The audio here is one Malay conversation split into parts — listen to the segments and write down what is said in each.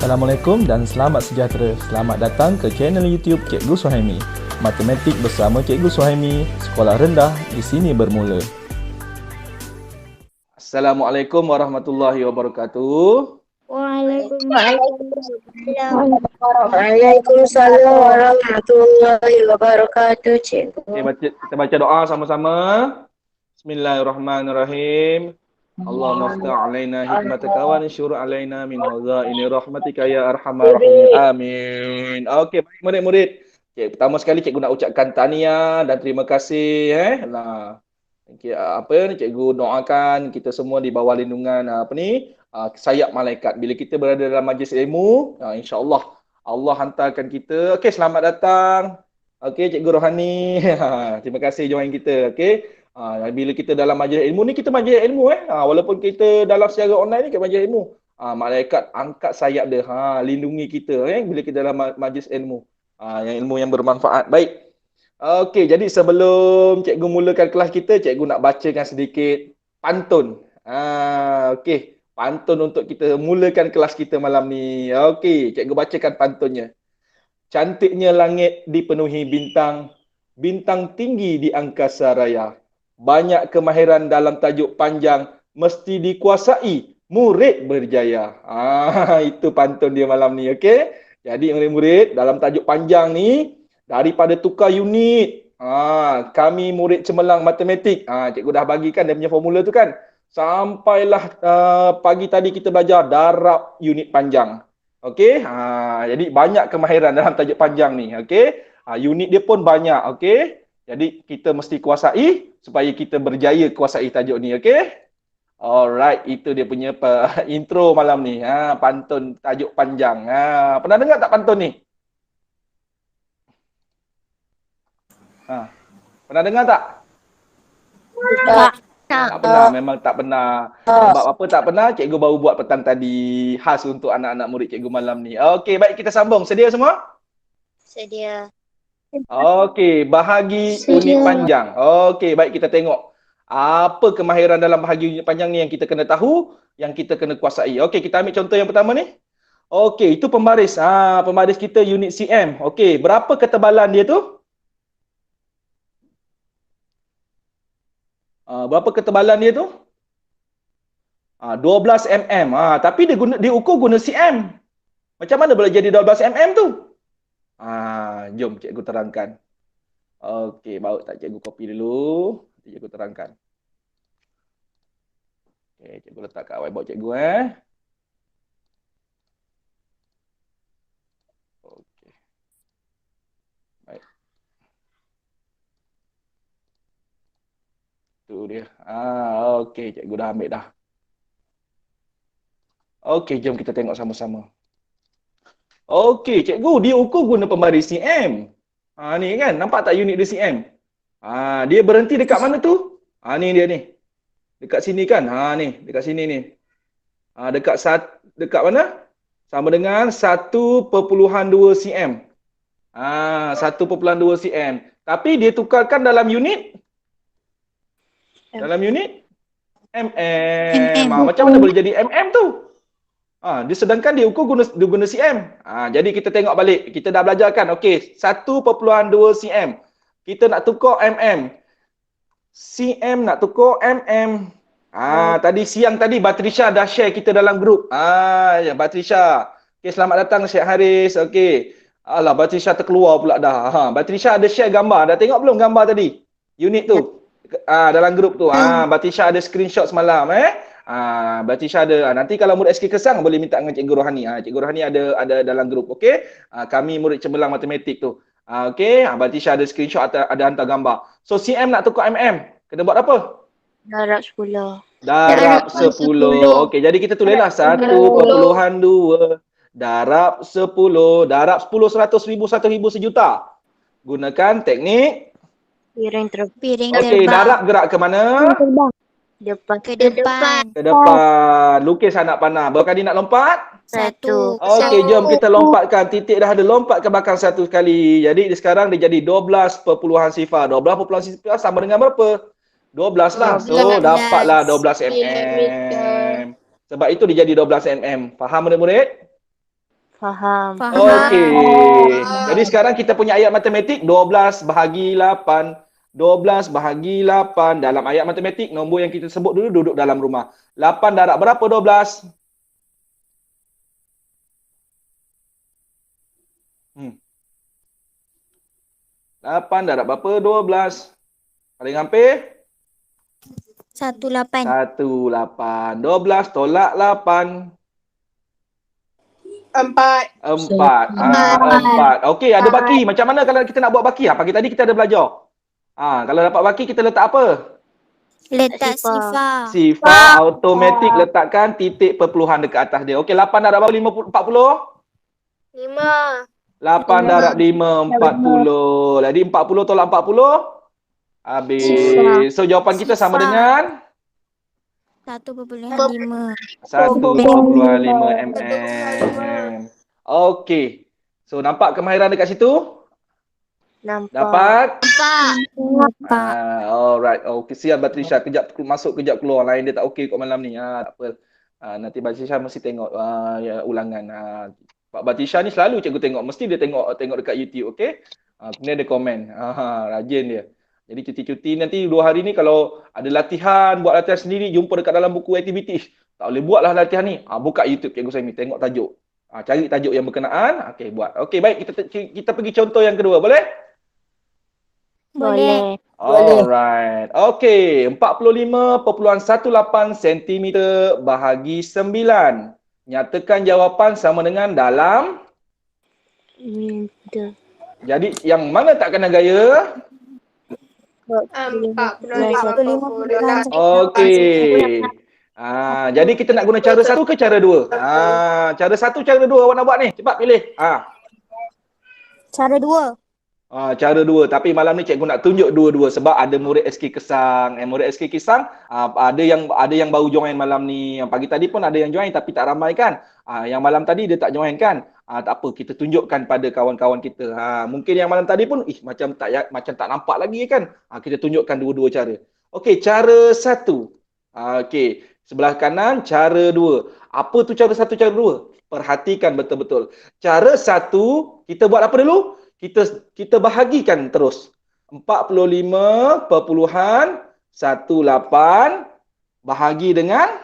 Assalamualaikum dan selamat sejahtera. Selamat datang ke channel YouTube Cikgu Suhaimi. Matematik bersama Cikgu Suhaimi, sekolah rendah di sini bermula. Assalamualaikum warahmatullahi wabarakatuh. Waalaikumsalam warahmatullahi wabarakatuh, cikgu. Okay, kita baca doa sama-sama. Bismillahirrahmanirrahim. Allahumma aftah alaina hikmataka wa anshur alaina min hazaini rahmatika ya arhamar rahimin. Amin. Okey, baik murid-murid. Okay, pertama sekali cikgu nak ucapkan tahniah dan terima kasih Nah, apa ni cikgu doakan kita semua di bawah lindungan sayap malaikat. Bila kita berada dalam majlis ilmu, insya-Allah Allah hantarkan kita. Okey, selamat datang. Okey, Cikgu Rohani. Terima kasih join kita. Okey. Bila kita dalam majlis ilmu ni, kita majlis ilmu walaupun kita dalam secara online ni kita majlis ilmu. Malaikat angkat sayap dia, lindungi kita bila kita dalam majlis ilmu. Yang ilmu yang bermanfaat. Baik. Okey, jadi sebelum cikgu mulakan kelas kita, cikgu nak bacakan sedikit pantun. Okey, pantun untuk kita mulakan kelas kita malam ni. Okey, cikgu bacakan pantunnya. Cantiknya langit dipenuhi bintang, bintang tinggi di angkasa raya. Banyak kemahiran dalam tajuk panjang, mesti dikuasai, murid berjaya. Itu pantun dia malam ni, okey? Jadi murid-murid, dalam tajuk panjang ni, daripada tukar unit, kami murid cemerlang matematik. Cikgu dah bagikan dia punya formula tu kan? Sampailah pagi tadi kita belajar darab unit panjang. Okey? Jadi banyak kemahiran dalam tajuk panjang ni, okey? Unit dia pun banyak, okey? Jadi kita mesti kuasai supaya kita berjaya kuasai tajuk ni, okey? Alright, itu dia punya intro malam ni. Pantun tajuk panjang. Pernah dengar tak pantun ni? Pernah dengar tak? Tak pernah, memang tak pernah. Sebab apa tak pernah? Cikgu baru buat petang tadi, khas untuk anak-anak murid cikgu malam ni. Okey, baik, kita sambung. Sedia semua? Sedia. Okey, bahagi unit panjang. Okey, baik, kita tengok. Apa kemahiran dalam bahagi unit panjang ni yang kita kena tahu, yang kita kena kuasai. Okey, kita ambil contoh yang pertama ni. Okey, itu pembaris. Pembaris kita unit cm. Okey, berapa ketebalan dia tu? Berapa ketebalan dia tu? 12 mm. Tapi dia ukur guna cm. Macam mana boleh jadi 12 mm tu? Jom cikgu terangkan. Okey, baru tak cikgu copy dulu. Nanti cikgu terangkan. Okey, cikgu letak kat whiteboard cikgu Okey. Baik. Tu dia. Okey, cikgu dah ambil dah. Okey, jom kita tengok sama-sama. Okey, cikgu, dia ukur guna pembaris cm. Ni kan, nampak tak unit dia cm? Dia berhenti dekat mana tu? Ni dia ni. Dekat sini kan? Ni, dekat sini ni. Dekat mana? Sama dengan 1.2 cm. 1.2 cm. Tapi dia tukarkan dalam unit? Dalam unit? mm. Macam mana boleh jadi mm tu? Dia sedangkan dia ukur guna cm. Jadi kita tengok balik. Kita dah belajar kan? Okey, 1.2 cm. Kita nak tukar mm. Cm nak tukar mm. Tadi siang tadi Batrisha dah share kita dalam grup. Batrisha. Okey, selamat datang Syekh Haris. Okey. Alah, Batrisha terkeluar pula dah. Batrisha ada share gambar. Dah tengok belum gambar tadi? Unit tu. Dalam grup tu. Batrisha ada screenshot semalam Batrisha ada. Nanti kalau murid SK Kesang boleh minta dengan Cikgu Rohani. Cikgu Rohani ada dalam grup. Okey. Kami murid cemerlang matematik tu. Okey. Batrisha ada screenshot, ada hantar gambar. So cm nak tukar mm. Kena buat apa? Darab 10. Darab 10. Okey, jadi kita tulislah 1.2 darab 10. Darab 10, 100 ribu, 1,000 sejuta. Gunakan teknik Piring terbang. Okey, darab gerak ke mana? Depan ke depan. Ke depan. Lukis anak panah. Berapa kali nak lompat? 1. Okey, jom kita lompatkan. Titik dah ada, lompat ke belakang satu kali. Jadi sekarang dia jadi 12 perpuluhan sifar. 12 perpuluhan sifar sama dengan berapa? 12 lah. So, dapatlah 12 mm. Sebab itu dia jadi 12 mm. Faham murid-murid? Faham. Okey. Jadi sekarang kita punya ayat matematik 12 bahagi 8. 12 bahagi 8. Dalam ayat matematik, nombor yang kita sebut dulu duduk dalam rumah. 8 darab berapa 12? 8 darab berapa 12? Paling hampir? 18. 18. 12 tolak 8. 4. 4. 4. Okey, ada baki. Macam mana kalau kita nak buat baki? Pagi tadi kita ada belajar. Kalau dapat baki kita letak apa? Letak sifar. Sifar automatik letakkan titik perpuluhan dekat atas dia. Okey, 8 darab berapa 40? 5. 8 darab 5 40. Jadi 40 tolak 40 habis. So jawapan kita sama dengan 1,5. 1,5 mm. Okey. So nampak kemahiran dekat situ? Nampak. Dapat? Nampak. Alright. Okey, siap Batrisha. Kejap masuk, kejap keluar. Lain dia tak okey kot malam ni. Tak apa. Nanti Batrisha mesti tengok ulangan. Pak Batrisha ni selalu cikgu tengok. Mesti dia tengok dekat YouTube, okey? Kemudian dia komen. Rajin dia. Jadi cuti-cuti nanti 2 hari ni kalau ada latihan, buat latihan sendiri, jumpa dekat dalam buku aktiviti. Tak boleh buatlah latihan ni. Buka YouTube cikgu Saimi, tengok tajuk. Cari tajuk yang berkenaan. Okey, buat. Okey, baik. Kita pergi contoh yang kedua. Boleh? Boleh. Alright. Okey, 45.18 cm bahagi 9. Nyatakan jawapan sama dengan dalam. Jadi yang mana tak kena gaya? 45. Okey. Jadi kita nak guna cara satu ke cara dua? Cara satu, cara dua awak nak buat ni. Cepat pilih. Cara 2. Cara dua. Tapi malam ni cikgu nak tunjuk dua-dua sebab ada murid SK Kesang. Murid SK Kesang ada yang baru join malam ni. Pagi tadi pun ada yang join tapi tak ramai kan. Yang malam tadi dia tak join kan. Tak apa, kita tunjukkan pada kawan-kawan kita. Mungkin yang malam tadi pun macam tak nampak lagi kan. Kita tunjukkan dua-dua cara. Okey, cara satu. Okey, sebelah kanan cara dua. Apa tu cara satu, cara dua? Perhatikan betul-betul. Cara satu, kita buat apa dulu? Kita bahagikan terus. 45.18 bahagi dengan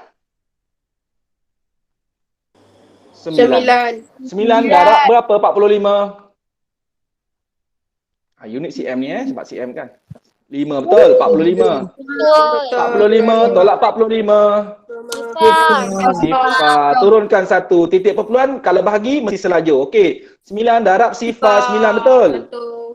9. 9 darab berapa 45? Unit cm ni sebab cm kan. 5 betul, 45. 45 tolak 45. Sifar. Turunkan 1. Titik perpuluhan kalau bahagi mesti selaju. Okey. 9 darab sifar 9 betul?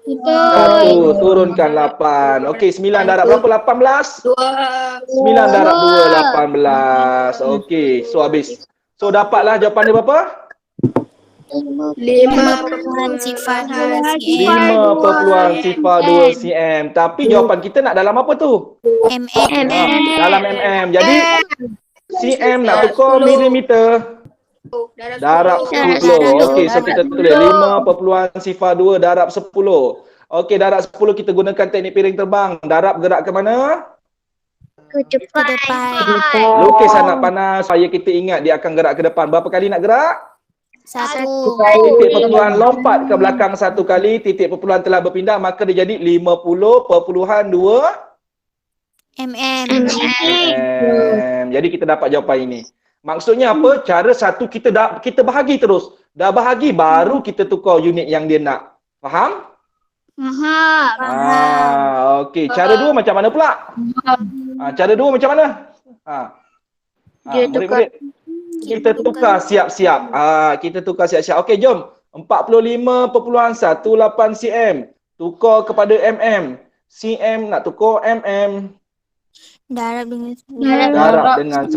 1. Turunkan 8. Okey, 9 darab berapa 18? 9 darab 2 18. Okey, so habis. So dapatlah jawapan dia berapa? 5.02 cm. Tapi jawapan kita nak dalam apa tu? Dalam mm. Jadi cm nak tukar milimeter. Darab 10. Okey, so kita tulis 5.02 darab 10. Okey, darab 10 kita gunakan teknik piring terbang. Darab gerak ke mana? Ke depan. Lukis anak panas supaya kita ingat dia akan gerak ke depan. Berapa kali nak gerak? 1. Titik perpuluhan lompat ke belakang 1 kali. Titik perpuluhan telah berpindah. Maka dia jadi 50.2 mm. Jadi kita dapat jawapan ini. Maksudnya apa? Cara satu kita bahagi terus. Dah bahagi baru kita tukar unit yang dia nak. Faham? Okey. Cara dua macam mana pula? Cara dua macam mana? Murid-murid. Kita tukar siap-siap. Kita tukar siap-siap. Okey, jom. 45.18 cm. Tukar kepada mm. Cm nak tukar mm. Darab dengan 10. Darab dengan 10.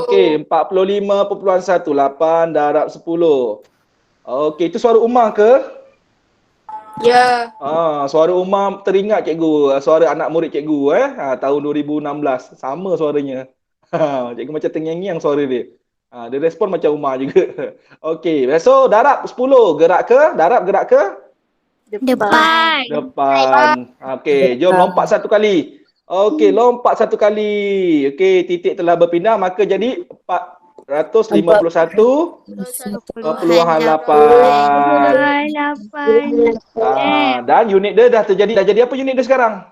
Okey, 45.18 darab 10. Okey, itu suara Umar ke? Ya. Suara Umar teringat cikgu. Suara anak murid cikgu tahun 2016. Sama suaranya. Cikgu macam terngiang-ngiang suara dia. Dia respon macam Umar juga. Okey, so darab 10 gerak ke? Darab gerak ke? Depan. Okey, jom lompat 1 kali. Okey, lompat 1 kali. Okey, titik telah berpindah maka jadi 151,8. Dan unit dia dah jadi apa unit dia sekarang?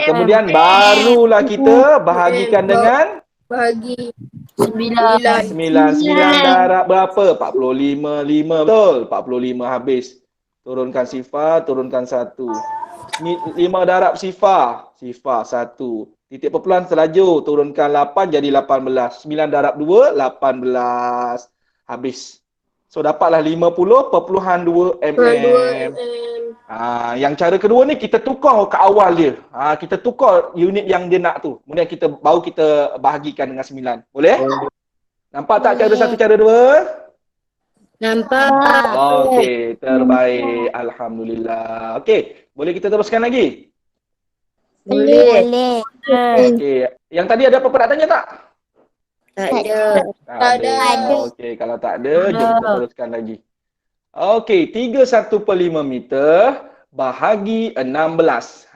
Kemudian barulah kita bahagikan dengan Bahagi 9 darab berapa? 45, 5 betul. 45 habis. Turunkan sifar, turunkan 1. 5 darab sifar 1. Titik perpuluhan terlaju, turunkan 8 jadi 18. 9 darab 2, 18. Habis. So dapatlah 50.2 mm. Yang cara kedua ni kita tukar ke awal dia. Kita tukar unit yang dia nak tu. Kemudian baru kita bahagikan dengan 9. Boleh? Nampak tak cara 1, cara 2? Nampak. Okey, terbaik. Alhamdulillah. Okey, boleh kita teruskan lagi? Boleh. Okey, yang tadi ada apa-apa nak tanya tak? Tak ada. Tak ada. Okey, kalau tak ada, jom kita teruskan lagi. Okey, 31/5 meter bahagi 16.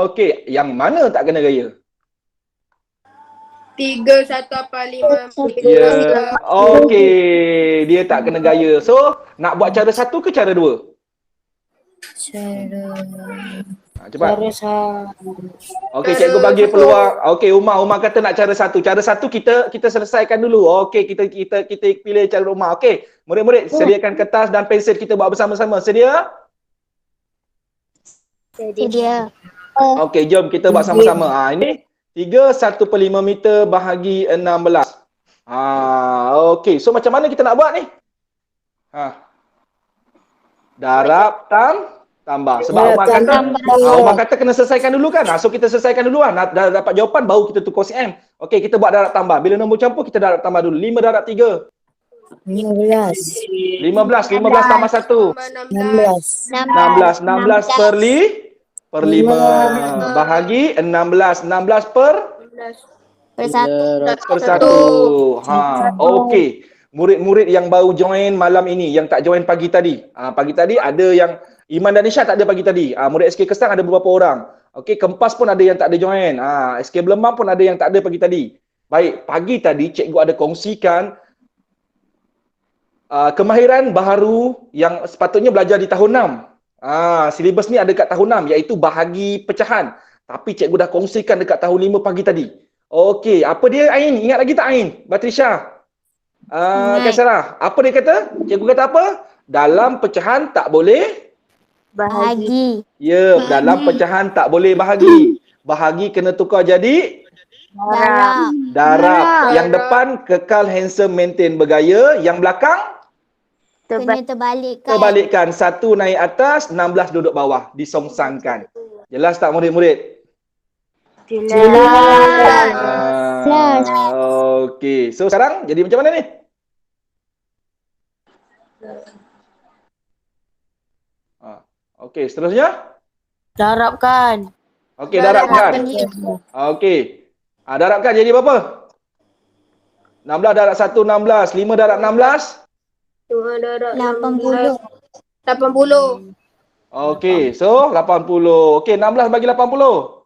Okey, yang mana tak kena gaya? 3/1/5 Ya. Okey, dia tak kena gaya. So, nak buat cara 1 ke cara 2? Cepat. Cara 1. Okey, cikgu bagi peluang. Okey, Umar kata nak cara 1. Cara 1 kita selesaikan dulu. Okey, kita pilih cara Umar. Okey, murid-murid sediakan kertas dan pensel, kita buat bersama-sama. Sedia? Sedia. Okey, jom kita buat sama-sama. Ini 31/5 meter bahagi 16. Okey, so macam mana kita nak buat ni? Darab tambah. Sebab Umar kata kena selesaikan dulu kan. So kita selesaikan dulu lah. Dah dapat jawapan baru kita tukar CM. Okey, kita buat darab tambah. Bila nombor campur kita darab tambah dulu. 5 darab 3. 15 tambah 1. 16 per 5 bahagi 16 per 1. Okey. Murid-murid yang baru join malam ini, yang tak join pagi tadi. Pagi tadi ada yang Iman dan Nisha tak ada pagi tadi. Murid SK Kestang ada beberapa orang. Okey, Kempas pun ada yang tak ada join. SK Belemang pun ada yang tak ada pagi tadi. Baik, pagi tadi cikgu ada kongsikan kemahiran baharu yang sepatutnya belajar di tahun 6. Silibus ni ada kat tahun 6, iaitu bahagi pecahan. Tapi cikgu dah kongsikan dekat tahun 5 pagi tadi. Okey, apa dia Ain? Ingat lagi tak Ain? Batrisha? Kaisarah. Apa dia kata? Cikgu kata apa? Dalam pecahan tak boleh Bahagi. ya, dalam pecahan tak boleh bahagi. Bahagi kena tukar jadi darab. Yang depan kekal handsome maintain bergaya, yang belakang Kena terbalikkan. terbalikkan. 1 naik atas, 16 duduk bawah, disongsangkan. Jelas tak murid-murid? Jelas. Okey. So sekarang jadi macam mana ni? Okey, seterusnya? Darabkan. Okey, darabkan. Okey. Darabkan jadi berapa? 16 darab 1, 16. 5 darab 16? 80. 80. Okey, so 80. Okey, 16 bagi 80.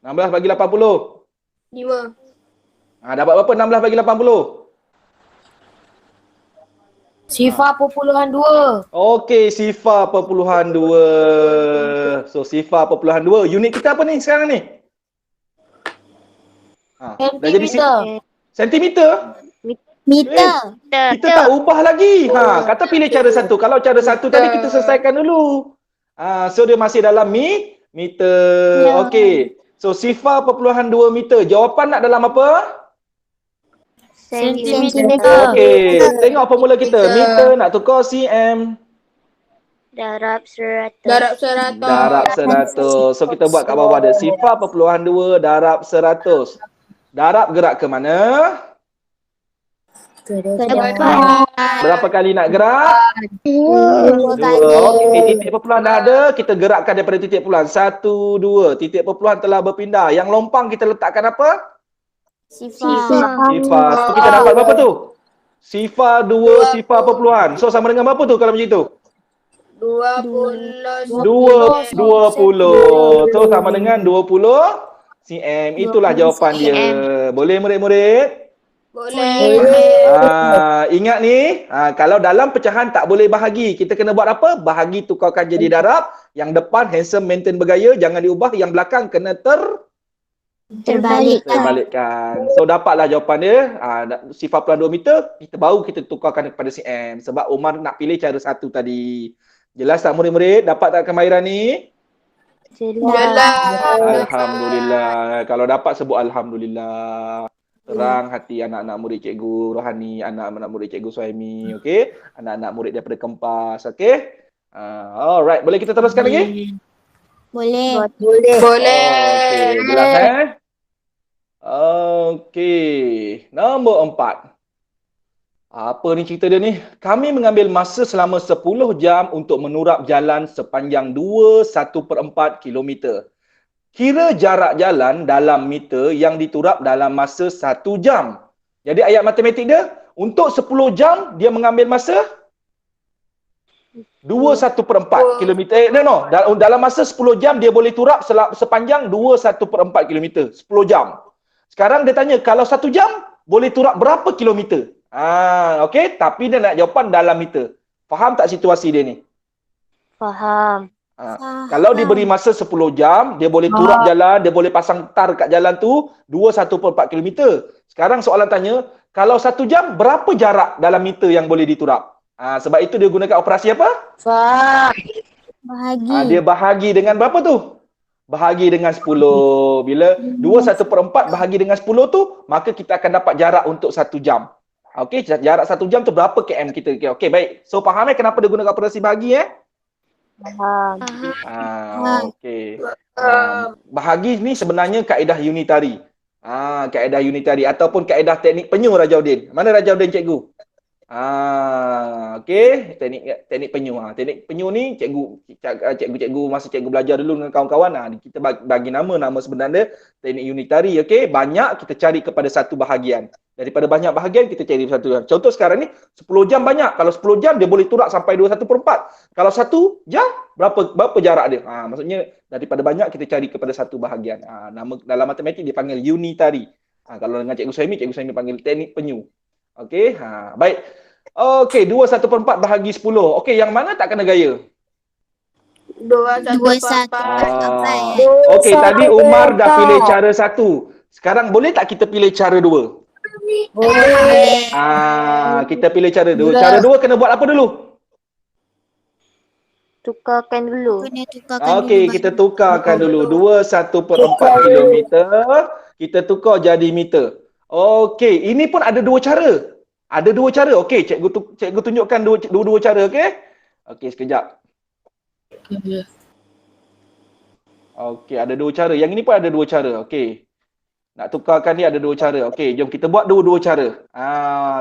16 bagi 80. 5. Dapat berapa 16 bagi 80? Sifar perpuluhan 2. Okey, sifar perpuluhan 2. So, sifar perpuluhan 2. Unit kita apa ni sekarang ni? Dah jadi sentimeter? Meter. Kita tak ubah lagi. Kata pilih cara 1. Kalau cara 1 tadi kita selesaikan dulu. So, dia masih dalam meter. Okey. So, sifar perpuluhan 2 meter. Jawapan nak dalam apa? Sentimeter. Okey. Tengok formula kita. Meter nak tukar cm. Darab 100. Darab 100. So, kita buat kat bawah ada sifar perpuluhan 2 darab 100. Darab gerak ke mana? Ke depan. Berapa kali nak gerak? 2 kali. Okey, titik perpuluhan dah ada, kita gerakkan daripada titik perpuluhan. 1, 2. Titik perpuluhan telah berpindah. Yang lompang kita letakkan apa? Sifar. Sifar. So, kita dapat berapa tu? Sifar 2 sifar perpuluhan. So, sama dengan berapa tu kalau macam itu? 20. So sama dengan 20 cm. Itulah 20 jawapan dia. cm. Boleh murid-murid? Boleh. Ingat ni, kalau dalam pecahan tak boleh bahagi. Kita kena buat apa? Bahagi tukarkan jadi darab. Yang depan handsome, maintain, bergaya. Jangan diubah. Yang belakang kena Terbalikkan. terbalikkan. So dapatlah jawapan dia. Sifar pelan 2 meter. Baru kita tukarkan kepada cm. Sebab Umar nak pilih cara satu tadi. Jelas tak murid-murid? Dapat tak kemahiran ni? Alhamdulillah. Kalau dapat sebut Alhamdulillah. Terang hati anak-anak murid Cikgu Rohani, anak-anak murid Cikgu Suhaimi, okey? Anak-anak murid daripada Kempas, okey? Alright, boleh kita teruskan lagi? Boleh. Okey, jelas Okey, nombor 4. Apa ni cerita dia ni? Kami mengambil masa selama 10 jam untuk menurap jalan sepanjang 2/1/4 kilometer. Kira jarak jalan dalam meter yang diturap dalam masa 1 jam. Jadi ayat matematik dia, untuk 10 jam dia mengambil masa 2/1/4 kilometer. Dalam masa 10 jam dia boleh turap sepanjang 2/1/4 kilometer. 10 jam. Sekarang dia tanya, kalau 1 jam boleh turap berapa kilometer? Okey, tapi dia nak jawapan dalam meter. Faham tak situasi dia ni? Faham. Kalau diberi masa 10 jam, dia boleh turap jalan, dia boleh pasang tar kat jalan tu 2/1/4 kilometer. Sekarang soalan tanya, kalau 1 jam, berapa jarak dalam meter yang boleh diturap? Sebab itu dia gunakan operasi apa? Bahagi. Dia bahagi dengan berapa tu? Bahagi dengan 10. Bila 2/1/4 bahagi dengan 10 tu, maka kita akan dapat jarak untuk 1 jam. Okey, jarak 1 jam tu berapa km kita? Okey, baik. So faham kenapa dia gunakan operasi bahagi Faham. Okey. Bahagi ni sebenarnya kaedah unitari. Kaedah unitari ataupun kaedah teknik penyu Rajaudin. Mana Rajaudin cikgu? Okey, teknik penyu. Teknik penyu ni cikgu masa cikgu belajar dulu dengan kawan-kawan, kita bagi nama sebenarnya teknik unitari. Okey, banyak kita cari kepada satu bahagian. Daripada banyak bahagian kita cari satu. Contoh sekarang ni 10 jam banyak. Kalau 10 jam dia boleh turap sampai 2/1/4. Kalau 1 jam berapa jarak dia? Maksudnya daripada banyak kita cari kepada satu bahagian. Nama dalam matematik dipanggil unitari. Kalau dengan Cikgu Suhaimi panggil teknik penyu. Okey, baik. Okey, 2/1/4 bahagi 10. Okey, yang mana tak kena gaya? 2/1/4. Okey, tadi Umar dah pilih cara 1. Sekarang boleh tak kita pilih cara 2? Boleh. Kita pilih cara 2. Cara 2 kena buat apa dulu? Tukarkan dulu. Okey, kita tukarkan dulu. 2/1/4 kilometer. Kita tukar jadi meter. Okey, ini pun ada 2 cara. Ada 2 cara. Okey, cikgu tunjukkan dua cara, okey? Okey, sekejap. Okey, ada 2 cara. Yang ini pun ada 2 cara. Okey. Nak tukarkan ni ada 2 cara. Okey, jom kita buat dua-dua cara.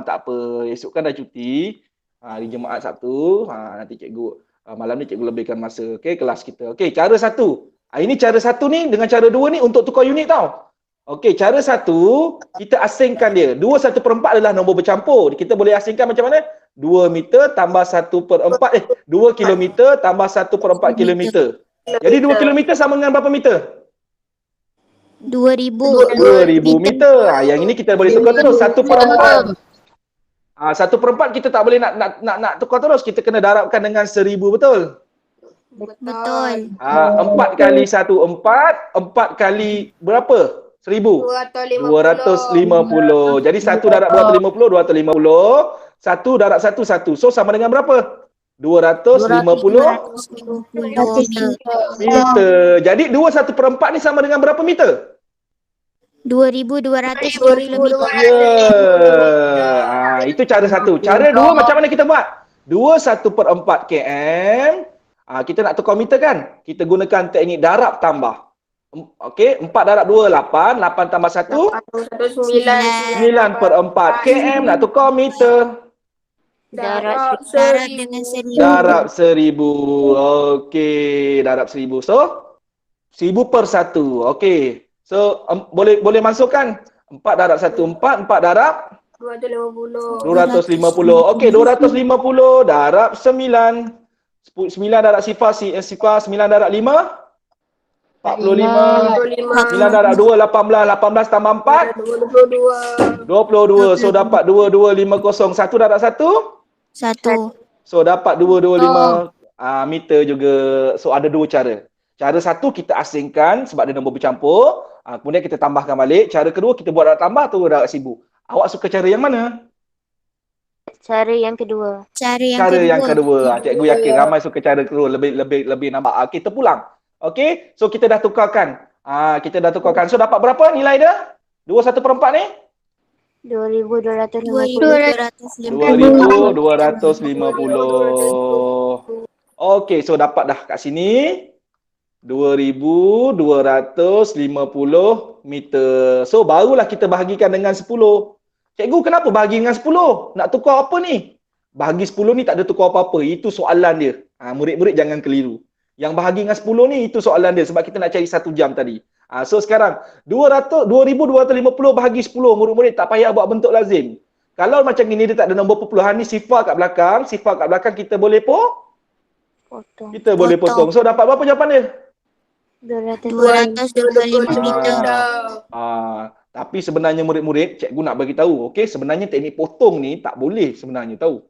Tak apa. Esok kan dah cuti. Hari Jumaat Sabtu. Nanti cikgu malam ni cikgu lebihkan masa. Okey, kelas kita. Okey, cara 1. Ini cara 1 ni dengan cara 2 ni untuk tukar unit tau. Okey, cara 1 kita asingkan dia. 2/1/4 adalah nombor bercampur. Kita boleh asingkan macam mana? 2 meter tambah 2 kilometer tambah 1/4 kilometer. Jadi 2 kilometer sama dengan berapa meter? 2000 meter. Yang ini kita boleh tukar terus 1/4. 1/4 kita tak boleh nak tukar terus. Kita kena darabkan dengan 1000, betul? Betul. 4 kali 1 4, 4 kali berapa? 1000. 250. Jadi 1 darab 250, 250. 1 darab 1, 1. So sama dengan berapa? 250 meter. Jadi 2/1/4 ni sama dengan berapa meter? 2250 meter. Ya. Itu cara 1. Cara 2 macam mana kita buat? 2/1/4 km. Kita nak tukar meter kan? Kita gunakan teknik darab tambah. Okey, 4 darab 2, 8. 8 tambah 1, 9/4 km. Nak tukar meter. Darab dengan 1000. Darab 1000. Okey, darab 1000. So 1000/1. Okey. So boleh masukkan 4 darab 1 4, 4 darab 250. Okey, 250 darab 9. 9 darab sifar, sifar 9 darab 5? 45. 9 darab 2, 18. 18 tambah 4? 22. So dapat 2250. 1 darab 1? 1. So dapat 225 meter juga. So ada dua cara. Cara satu kita asingkan sebab dia nombor bercampur. Kemudian kita tambahkan balik. Cara kedua kita buat darab tambah atau darab 1000. Awak suka cara yang mana? Cara yang kedua. Cara yang kedua. Cikgu yakin ramai suka cara kedua. Lebih nampak. Kita pulang. Okey. So kita dah tukarkan. So dapat berapa nilai dia? 21/4 ni? 2250. Okey, so dapat dah kat sini 2250 meter. So barulah kita bahagikan dengan 10. Cikgu kenapa bahagi dengan 10? Nak tukar apa ni? Bahagi 10 ni tak ada tukar apa-apa. Itu soalan dia. Murid-murid jangan keliru. Yang bahagi dengan 10 ni itu soalan dia sebab kita nak cari 1 jam tadi. So sekarang 2250 bahagi 10, murid-murid tak payah buat bentuk lazim. Kalau macam gini dia tak ada nombor perpuluhan ni, sifar kat belakang kita boleh Potong. kita boleh potong. So dapat berapa jawapan dia? 225 meter. Tapi sebenarnya murid-murid, cikgu nak bagi tahu, okey, sebenarnya teknik potong ni tak boleh sebenarnya tahu.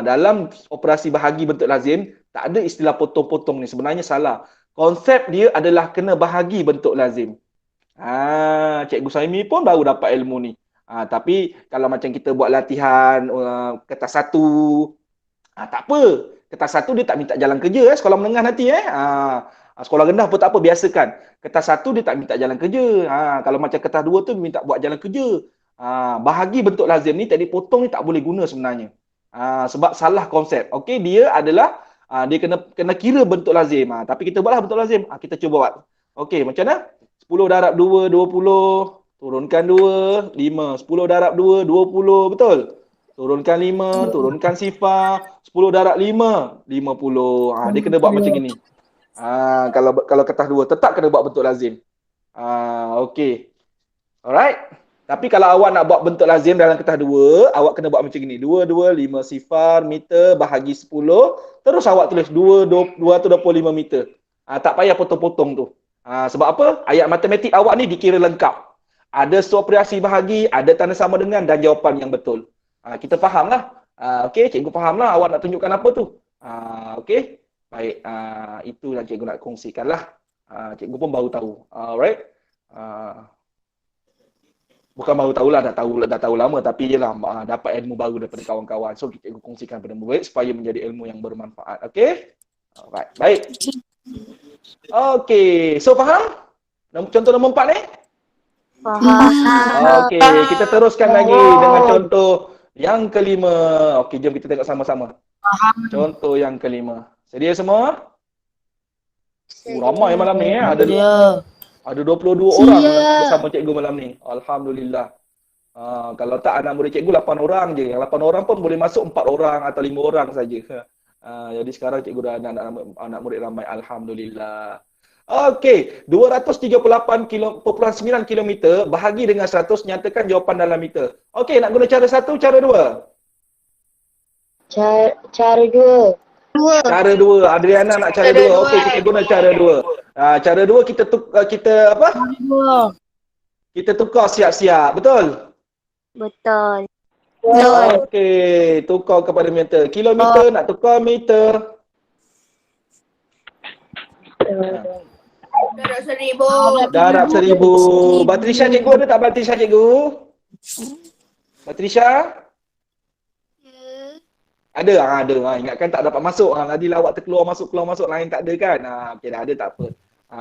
Dalam operasi bahagi bentuk lazim tak ada istilah potong-potong ni, sebenarnya salah. Konsep dia adalah kena bahagi bentuk lazim. Cikgu Saimi pun baru dapat ilmu ni. Tapi kalau macam kita buat latihan kertas 1, tak apa. Kertas 1 dia tak minta jalan kerja sekolah menengah nanti sekolah rendah pun tak apa, biasakan. Kertas 1 dia tak minta jalan kerja. Kalau macam kertas 2 tu minta buat jalan kerja. Bahagi bentuk lazim ni, teknik potong ni tak boleh guna sebenarnya. Sebab salah konsep. Okey, dia adalah dia kena kira bentuk lazim. Tapi kita buatlah bentuk lazim. Kita cuba buat. Okey, macam mana? 10 darab 2, 20. Turunkan 2, 5. 10 darab 2, 20. Betul? Turunkan 5, turunkan sifar. 10 darab 5, 50. Dia kena buat macam gini. Kalau kertas 2 tetap kena buat bentuk lazim. Okey. Alright. Tapi kalau awak nak buat bentuk lazim dalam kertas 2, awak kena buat macam gini. 2, 2, 5 sifar meter bahagi 10. Terus awak tulis 225 meter. Tak payah potong-potong tu. Sebab apa? Ayat matematik awak ni dikira lengkap. Ada suoperasi bahagi, ada tanda sama dengan dan jawapan yang betul. Kita fahamlah. Okey, cikgu fahamlah awak nak tunjukkan apa tu. Okey. Baik, itulah cikgu nak kongsikanlah. Cikgu pun baru tahu. Alright. Bukan baru tahulah, dah tahu lama, tapi jelah dapat ilmu baru daripada kawan-kawan. So cikgu kongsikan pada murid supaya menjadi ilmu yang bermanfaat. Okey? Alright, baik. Okey, so faham? Contoh nombor 4 ni? Faham. Okey, kita teruskan lagi dengan contoh yang kelima. Okey, jom kita tengok sama-sama. Contoh yang kelima. Sedia semua? Ramai malam ni Ada 22 orang bersama cikgu malam ni. Alhamdulillah. Kalau tak anak murid cikgu 8 orang je. Yang 8 orang pun boleh masuk 4 orang atau 5 orang saja. Jadi sekarang cikgu dah ada anak murid ramai. Alhamdulillah. Okey, 238.9 km bahagi dengan 100, nyatakan jawapan dalam meter. Okey, nak guna cara 1, cara 2? Cara 2. Cara 2. Adriana nak cara 2. Okey, kita guna cara 2. Cara 2 kita apa? Kita tukar siap-siap. Betul? Betul. Okey, tukar kepada meter. Kilometer nak tukar meter. Darab 1000. Batrisha cikgu ada tak Batrisha cikgu? Batrisha? Ada. Ingatkan tak dapat masuk. Tadilah awak terkeluar masuk lain tak ada kan. Okey dah ada, tak apa.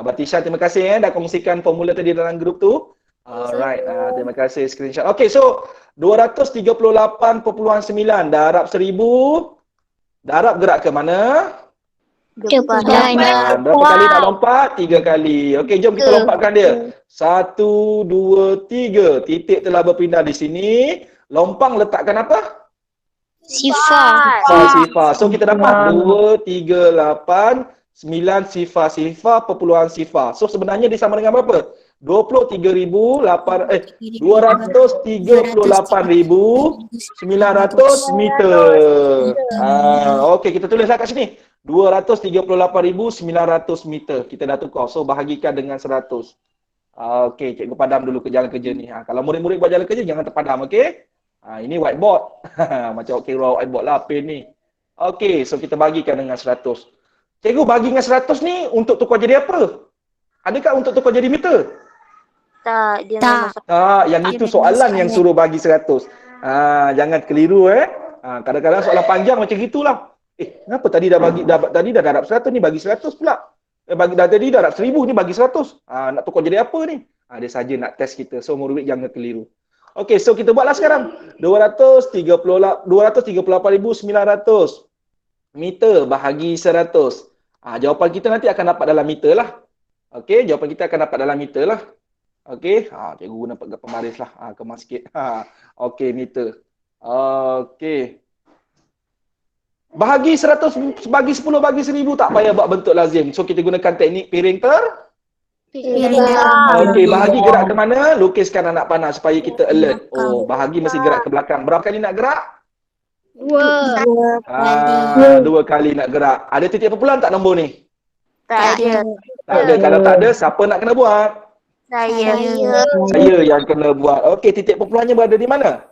Batisha, terima kasih dah kongsikan formula tadi dalam grup tu. Alright, terima kasih screenshot. Okey, so 238.9 darab 1000. Darab gerak ke mana? Depan. Berapa kali nak lompat? 3 kali. Okey, jom kita lompatkan dia. 1, 2, 3. Titik telah berpindah di sini. Lompang letakkan apa? Sifar. Sifar. So kita dapat 2, 3, 8, 9 sifar, perpuluhan sifar. So sebenarnya dia sama dengan berapa? 238.900 meter. Okey, kita tulislah kat sini. 238,900 meter. Kita dah tukar. So, bahagikan dengan 100. Okey, cikgu padam dulu ke jalan kerja ni. Kalau murid-murid buat jalan kerja, jangan terpadam, okey? Ini whiteboard. Macam kira whiteboard lah, pen ni. Okey, so kita bagikan dengan 100. Cikgu bagi dengan 100 ni untuk tukar jadi apa? Adakah untuk tukar jadi meter? Tak, dia Tak. masuk. Yang itu soalan yang suruh bagi 100. Jangan keliru Kadang-kadang soalan panjang macam gitulah. Kenapa tadi dah darab 100 ni bagi 100 pula? Tadi darab 1000 ni bagi 100. Nak tukar jadi apa ni? Dia saja nak test kita. So murid jangan keliru. Okey, so kita buatlah sekarang. 238,900 meter bahagi 100. Jawapan kita nanti akan dapat dalam meter lah. Okey, jawapan kita akan dapat dalam meter lah. Okey, cikgu guna pembaris lah. Kemas sikit. Okey, meter. Okey. Bahagi 100, bagi 10, bagi 1000 tak payah buat bentuk lazim. So, kita gunakan teknik piring Okey, bahagi gerak ke mana? Lukiskan anak panah supaya kita alert. Bahagi mesti gerak ke belakang. Berapa kali nak gerak? 2 kali. 2 kali nak gerak. Ada titik perpuluhan tak nombor ni? Tak ada. Tak ada. Kalau tak ada, siapa nak kena buat? Saya. Saya yang kena buat. Okey, titik perpuluhannya berada di mana?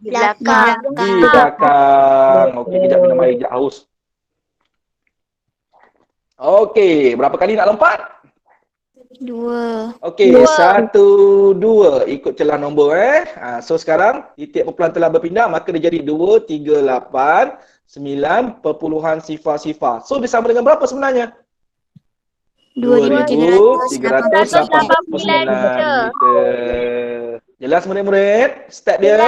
Di belakang. Di belakang. Okey, kejap minum air, kejap haus. Okey, berapa kali nak lompat? 2. Okey, 1, 2. Ikut celah nombor So sekarang titik perpuluhan telah berpindah, maka dia jadi 2, 3, 8, 9 perpuluhan sifar-sifar. So bersama dengan berapa sebenarnya? 2,389 meter. Jelas murid-murid? Step dia?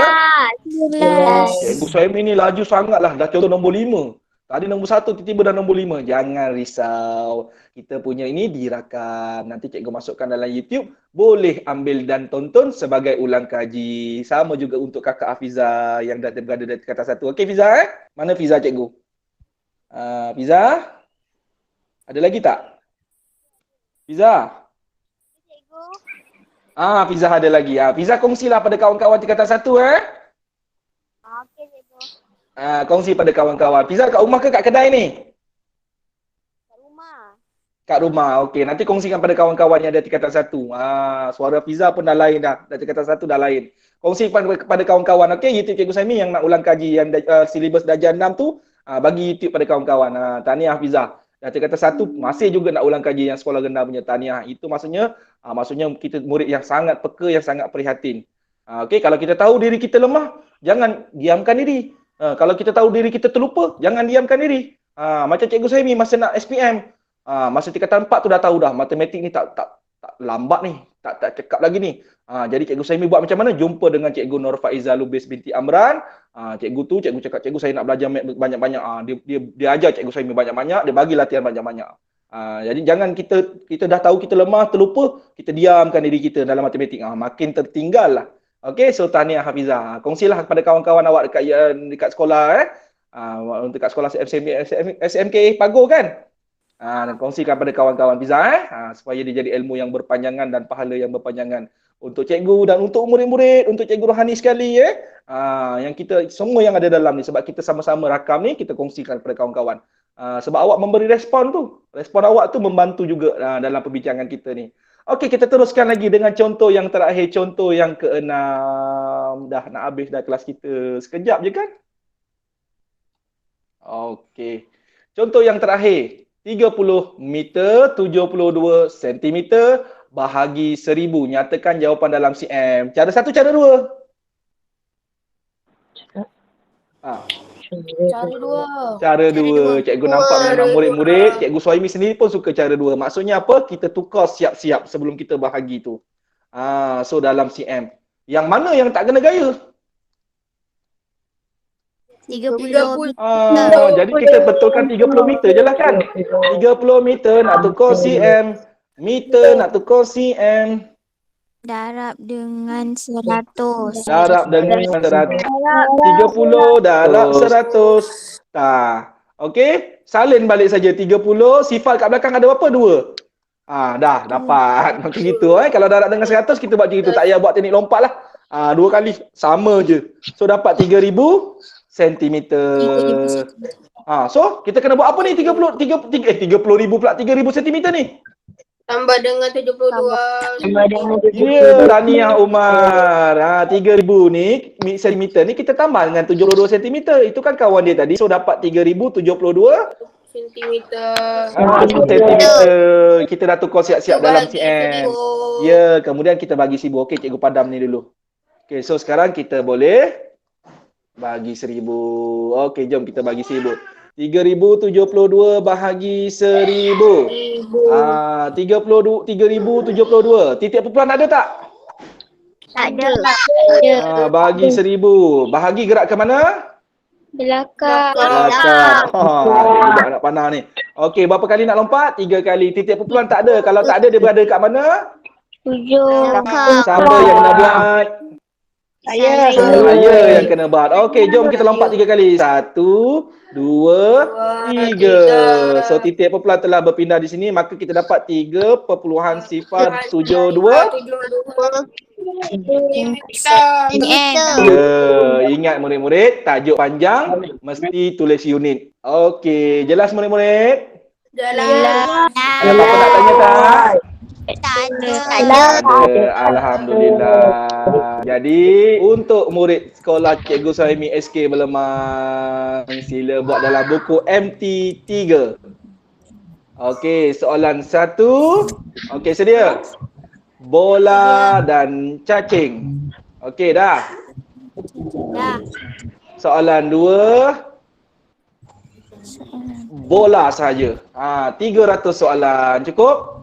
Jelas. Cikgu Suhaimi ni laju sangatlah. Dah contoh nombor 5. Tadi nombor 1, tiba-tiba dah nombor 5. Jangan risau. Kita punya ini dirakam. Nanti cikgu masukkan dalam YouTube. Boleh ambil dan tonton sebagai ulang kaji. Sama juga untuk kakak Hafiza yang dah berada di kata 1. Okey Fiza Mana Fiza cikgu? Fiza? Ada lagi tak? Fiza? Fiza ada lagi. Fiza kongsilah pada kawan-kawan tingkatan 1 Okey, cikgu. Kongsi pada kawan-kawan. Fiza kat rumah ke kat kedai ni? Kat rumah. Kat rumah. Okey, nanti kongsikan pada kawan-kawan yang ada tingkatan 1. Suara Fiza pun dah lain dah. Dah tingkatan 1 dah lain. Kongsi kepada kawan-kawan. Okey, YouTube Cikgu Suhaimi yang nak ulang kaji yang silibus darjah 6 tu, bagi YouTube pada kawan-kawan. Tahniah Fiza. Dah tingkatan 1 masih juga nak ulang kaji yang sekolah rendah punya. Tahniah. Itu maksudnya kita murid yang sangat peka, yang sangat prihatin. Okey, kalau kita tahu diri kita lemah, jangan diamkan diri. Kalau kita tahu diri kita terlupa, jangan diamkan diri. Macam Cikgu Suhaimi masa nak SPM, masa tingkatan 4 tu dah tahu dah matematik ni tak lambat ni, tak cekap lagi ni. Jadi Cikgu Suhaimi buat macam mana? Jumpa dengan Cikgu Nur Faizah Lubis binti Amran. Cikgu cakap, cikgu saya nak belajar banyak-banyak. Dia ajar Cikgu Suhaimi banyak-banyak, dia bagi latihan banyak-banyak. Jadi jangan kita dah tahu kita lemah, terlupa, kita diamkan diri kita dalam matematik. Makin tertinggal lah. Okey, so tahniah Hafizah. Kongsilah kepada kawan-kawan awak dekat sekolah untuk dekat sekolah SMK Pago kan? Dan kongsikan pada kawan-kawan Hafizah supaya dia jadi ilmu yang berpanjangan dan pahala yang berpanjangan untuk cikgu dan untuk murid-murid, untuk cikgu rohani sekali yang kita semua yang ada dalam ni, sebab kita sama-sama rakam ni, kita kongsikan kepada kawan-kawan. Sebab awak memberi respon awak tu membantu juga dalam perbincangan kita ni. Okey, kita teruskan lagi dengan contoh yang terakhir, contoh yang ke-6. Dah nak habis dah kelas kita. Sekejap je kan? Okey. Contoh yang terakhir. 30 meter 72 cm bahagi 1000. Nyatakan jawapan dalam cm. Cara 1, cara 2. Cara 2. Cikgu nampak memang murid-murid, Cikgu Suhaimi sendiri pun suka cara 2. Maksudnya apa? Kita tukar siap-siap sebelum kita bahagi tu. So dalam cm. Yang mana yang tak kena gaya? 30. Jadi kita betulkan 30 meter je lah kan? 30 meter nak tukar cm. Meter nak tukar cm. Darab dengan 100. Darab dengan 100. 30 darab 100. Okey, salin balik saja 30. Sifar kat belakang ada berapa? 2. Dah dapat. Macam gitu Kalau darab dengan 100 kita buat macam gitu. Tak payah buat teknik lompat lah. 2 kali sama je. So dapat 3000 cm. So kita kena buat apa ni? 30,000 pula 3,000 cm ni. Tambah dengan 72. Ya, tahniah Umar. 3,000 ni cm ni kita tambah dengan 72 cm. Itu kan kawan dia tadi. So dapat 3,072 Sentimeter. cm. Kita dah tukar siap-siap dalam cm. Ya, kemudian kita bagi 1,000. Okey, cikgu padam ni dulu. Okey, so sekarang kita boleh bagi 1,000. Okey, jom kita bagi 1,000. 3,072 bahagi 1,000. 3,072. Titik perpuluhan ada tak? Tak ada. Bagi 1,000. Bahagi gerak ke mana? Belakang. Belakang. Budak anak panah ni. Okey, berapa kali nak lompat? 3 kali. Titik perpuluhan tak ada. Kalau tak ada, dia berada kat mana? Hujung. Siapa yang kena buat? Saya yang kena buat. Okey, jom kita lompat 3 kali. 1, 2, 3. So titik perpuluhan telah berpindah di sini, maka kita dapat 3.072. Ya, ingat murid-murid, tajuk panjang mesti tulis unit. Okey, jelas murid-murid? Jalan. Ada apa-apa nak tanya tak? Tak ada. Alhamdulillah. Jadi untuk murid sekolah Cikgu Suhaimi SK Berlemang, sila buat dalam buku MT3. Okey, soalan 1. Okey, sedia? Bola dan cacing. Okey dah? Dah. Soalan 2. Bola saja. 300 soalan. Cukup?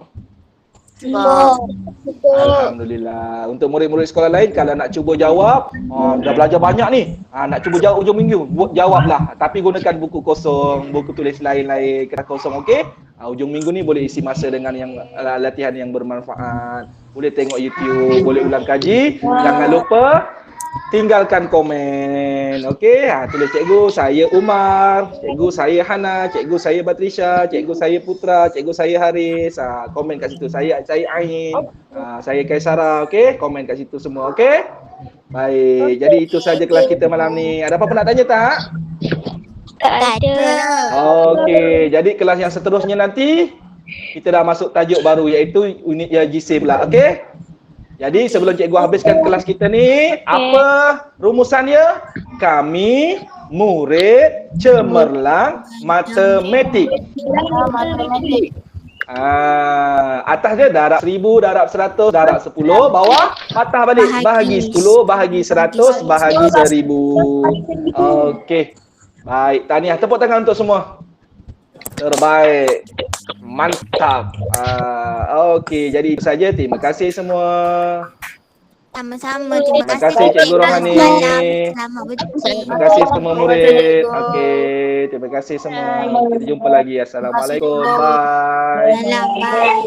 Alhamdulillah. Untuk murid-murid sekolah lain, kalau nak cuba jawab, dah belajar banyak ni. Nak cuba jawab hujung minggu, jawablah. Tapi gunakan buku kosong, buku tulis lain-lain, kertas kosong, okey? Hujung minggu ni boleh isi masa dengan yang latihan yang bermanfaat. Boleh tengok YouTube, boleh ulang kaji. Jangan lupa tinggalkan komen. Okey, tulis cikgu saya Umar, cikgu saya Hana, cikgu saya Batrisha, cikgu saya Putra, cikgu saya Haris. Komen kat situ. Saya Ain, saya Kaisara. Okey, komen kat situ semua. Okey. Baik. Jadi itu saja kelas kita malam ni. Ada apa-apa nak tanya tak? Tak ada. Okey, jadi kelas yang seterusnya nanti kita dah masuk tajuk baru iaitu unit YGC pula. Okey? Jadi sebelum cikgu habiskan kelas kita ni, apa rumusannya? Kami murid cemerlang matematik. Atas dia darab 1,000, darab 100, darab 10, bawah patah balik. Bahagi 10, bahagi 100, bahagi 1,000. Okey. Baik, tahniah. Tepuk tangan untuk semua. Terbaik. Mantap. Okey, jadi itu saja. Terima kasih semua. Sama-sama. Terima kasih Cikgu Rohani. Selamat berjumpa. Terima kasih semua murid. Okey, terima kasih semua. Kita jumpa lagi. Assalamualaikum. Bye. Bye.